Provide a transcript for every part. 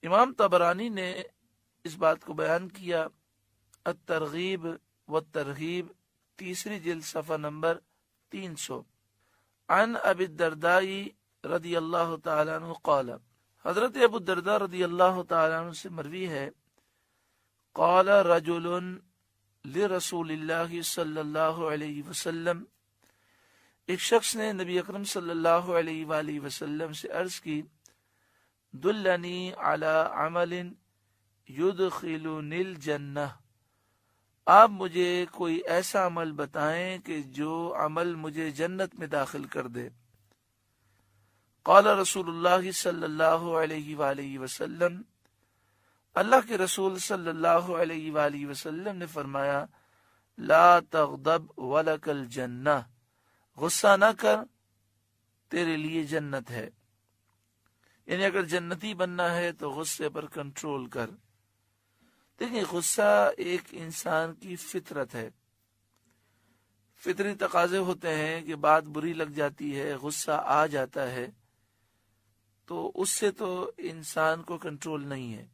امام طبرانی نے اس بات کو بیان کیا الترغیب والترہیب 3 جلد صفحہ نمبر 300 عن ابی الدرداء رضی اللہ تعالی عنہ قال، حضرت ابو الدرداء رضی اللہ تعالی عنہ سے مروی ہے، قال رجل لرسول اللہ صلی اللہ علیہ وسلم، ایک شخص نے نبی اکرم صلی اللہ علیہ وآلہ وسلم سے عرض کی، دلنی علی عمل یدخلنی الجنہ، آپ مجھے کوئی ایسا عمل بتائیں کہ جو عمل مجھے جنت میں داخل کر دے۔ قال رسول اللہ صلی اللہ علیہ وآلہ وسلم، اللہ کے رسول صلی اللہ علیہ وآلہ وسلم نے فرمایا، لا تغضب ولک الجنہ، غصہ نہ کر، تیرے لیے جنت ہے۔ یعنی اگر جنتی بننا ہے تو غصے پر کنٹرول کر۔ دیکھیں، غصہ ایک انسان کی فطرت ہے، فطری تقاضے ہوتے ہیں کہ بات بری لگ جاتی ہے، غصہ آ جاتا ہے، تو اس سے تو انسان کو کنٹرول نہیں ہے،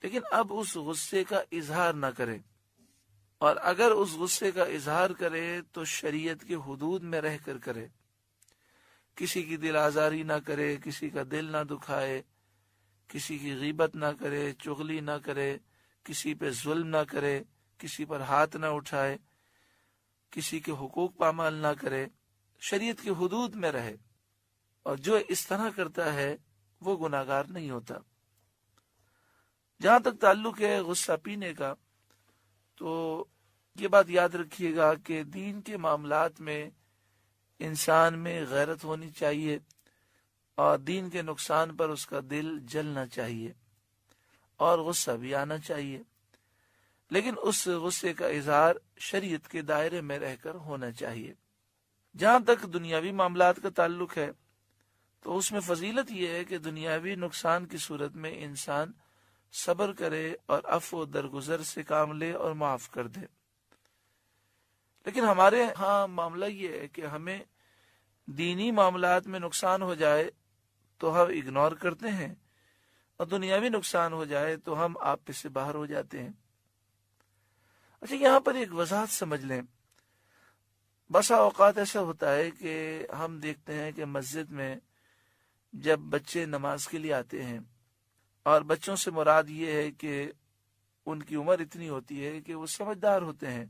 لیکن اب اس غصے کا اظہار نہ کرے، اور اگر اس غصے کا اظہار کرے تو شریعت کے حدود میں رہ کر کرے، کسی کی دل آزاری نہ کرے، کسی کا دل نہ دکھائے، کسی کی غیبت نہ کرے، چغلی نہ کرے، کسی پہ ظلم نہ کرے، کسی پر ہاتھ نہ اٹھائے، کسی کے حقوق پامال نہ کرے، شریعت کی حدود میں رہے، اور جو اس طرح کرتا ہے وہ گناہگار نہیں ہوتا۔ جہاں تک تعلق ہے غصہ پینے کا، تو یہ بات یاد رکھیے گا کہ دین کے معاملات میں انسان میں غیرت ہونی چاہیے، اور دین کے نقصان پر اس کا دل جلنا چاہیے، اور غصہ بھی آنا چاہیے، لیکن اس غصے کا اظہار شریعت کے دائرے میں رہ کر ہونا چاہیے۔ جہاں تک دنیاوی معاملات کا تعلق ہے تو اس میں فضیلت یہ ہے کہ دنیاوی نقصان کی صورت میں انسان صبر کرے اور عفو و درگزر سے کام لے اور معاف کر دے۔ لیکن ہمارے ہاں معاملہ یہ ہے کہ ہمیں دینی معاملات میں نقصان ہو جائے تو ہم اگنور کرتے ہیں، اور دنیاوی نقصان ہو جائے تو ہم آپ سے باہر ہو جاتے ہیں۔ اچھا، یہاں پر ایک وضاحت سمجھ لیں۔ بسا اوقات ایسا ہوتا ہے کہ ہم دیکھتے ہیں کہ مسجد میں جب بچے نماز کے لیے آتے ہیں، اور بچوں سے مراد یہ ہے کہ ان کی عمر اتنی ہوتی ہے کہ وہ سمجھدار ہوتے ہیں۔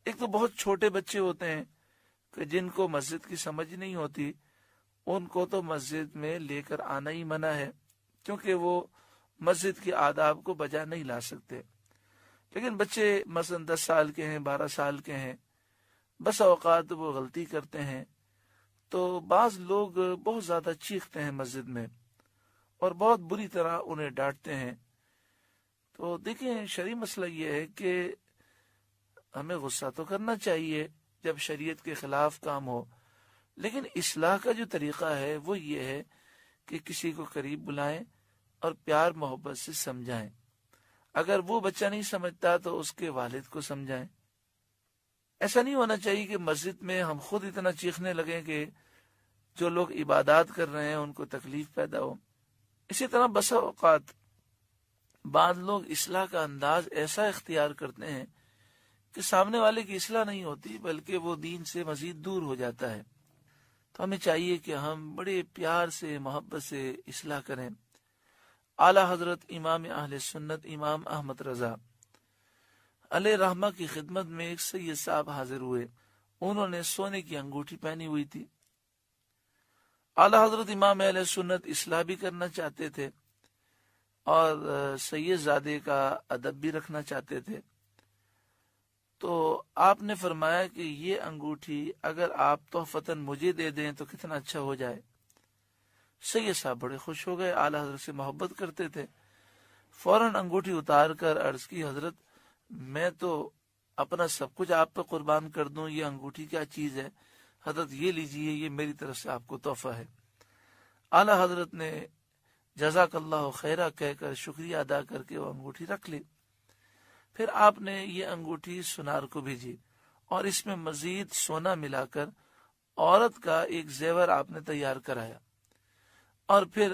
ایک تو بہت چھوٹے بچے ہوتے ہیں کہ جن کو مسجد کی سمجھ نہیں ہوتی، ان کو تو مسجد میں لے کر آنا ہی منع ہے، کیونکہ وہ مسجد کے آداب کو بجا نہیں لا سکتے۔ لیکن بچے مثلا 10 سال کے ہیں، 12 سال کے ہیں، بس اوقات وہ غلطی کرتے ہیں، تو بعض لوگ بہت زیادہ چیختے ہیں مسجد میں، اور بہت بری طرح انہیں ڈانٹتے ہیں۔ تو دیکھیں، شرعی مسئلہ یہ ہے کہ ہمیں غصہ تو کرنا چاہیے جب شریعت کے خلاف کام ہو، لیکن اصلاح کا جو طریقہ ہے وہ یہ ہے کہ کسی کو قریب بلائیں اور پیار محبت سے سمجھائیں۔ اگر وہ بچہ نہیں سمجھتا تو اس کے والد کو سمجھائیں۔ ایسا نہیں ہونا چاہیے کہ مسجد میں ہم خود اتنا چیخنے لگیں کہ جو لوگ عبادات کر رہے ہیں ان کو تکلیف پیدا ہو۔ اسی طرح بسا اوقات بعض لوگ اصلاح کا انداز ایسا اختیار کرتے ہیں کہ سامنے والے کی اصلاح نہیں ہوتی بلکہ وہ دین سے مزید دور ہو جاتا ہے۔ تو ہمیں چاہیے کہ ہم بڑے پیار سے، محبت سے اصلاح کریں۔ اعلی حضرت امام اہل سنت امام احمد رضا علیہ رحمہ کی خدمت میں ایک سید صاحب حاضر ہوئے۔ انہوں نے سونے کی انگوٹھی پہنی ہوئی تھی۔ اعلی حضرت امام اہل سنت اصلاح بھی کرنا چاہتے تھے اور سید زادے کا ادب بھی رکھنا چاہتے تھے۔ تو آپ نے فرمایا کہ یہ انگوٹھی اگر آپ تحفتاً مجھے دے دیں تو کتنا اچھا ہو جائے۔ سید صاحب بڑے خوش ہو گئے، اعلی حضرت سے محبت کرتے تھے، فوراً انگوٹھی اتار کر عرض کی، حضرت میں تو اپنا سب کچھ آپ پہ قربان کر دوں، یہ انگوٹھی کیا چیز ہے، حضرت یہ لیجئے، یہ میری طرف سے آپ کو تحفہ ہے۔ اعلی حضرت نے جزاک اللہ خیرہ کہہ کر شکریہ ادا کر کے وہ انگوٹھی رکھ لی۔ پھر آپ نے یہ انگوٹھی سنار کو بھیجی اور اس میں مزید سونا ملا کر عورت کا ایک زیور آپ نے تیار کرایا، اور پھر